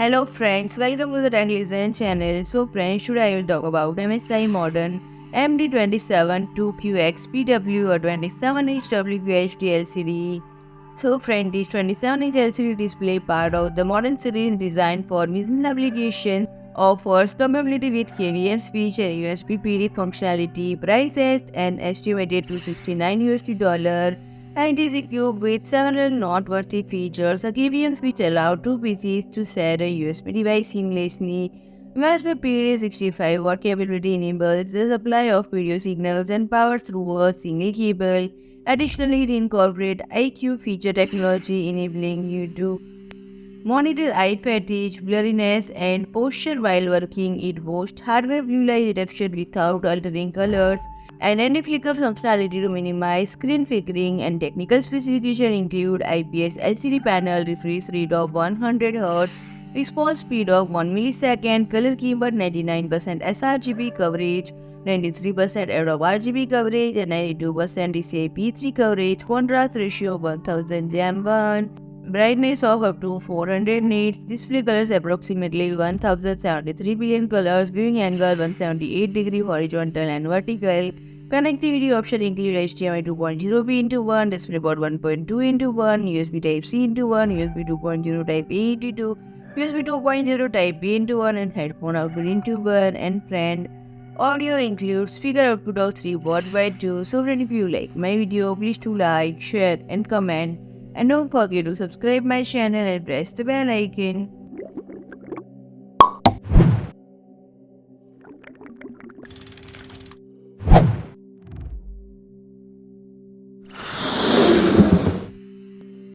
Hello friends, welcome to the Tech Listen channel. So friends, today I will talk about MSI Modern MD272QXPW or 27-inch WQHD LCD. So friend, this 27-inch LCD display part of the modern series designed for business applications offers compatibility with KVM switch and USB PD functionality, priced at an estimated $269 and it is equipped with several noteworthy features. A KVM switch allows two PCs to share a USB device seamlessly. USB PD65 watt capability enables the supply of video signals and power through a single cable. Additionally, it incorporates IQ feature technology enabling you to monitor eye fatigue, blurriness, and posture while working. It boasts hardware blue light detection without altering colors and anti-flicker functionality to minimize screen flickering, and technical specifications include IPS LCD panel, refresh rate of 100 Hz, response speed of 1 millisecond, color keyboard 99% sRGB coverage, 93% out of RGB coverage, and 92% DCI-P3 coverage, contrast ratio of 1000 Jam 1. Brightness of up to 400 nits, display colors approximately 1073 billion colors, viewing angle 178 degree horizontal and vertical. Connectivity option include HDMI 2.0p into 1, DisplayPort 1.2 into 1, USB Type-C into 1, USB 2.0 Type-A into 2, USB 2.0 Type-B into 1, and headphone output into 1. And friend, audio includes speaker output of 3 watt by 2. So friend, if you like my video, please do like, share and comment. And don't forget to subscribe my channel and press the bell icon.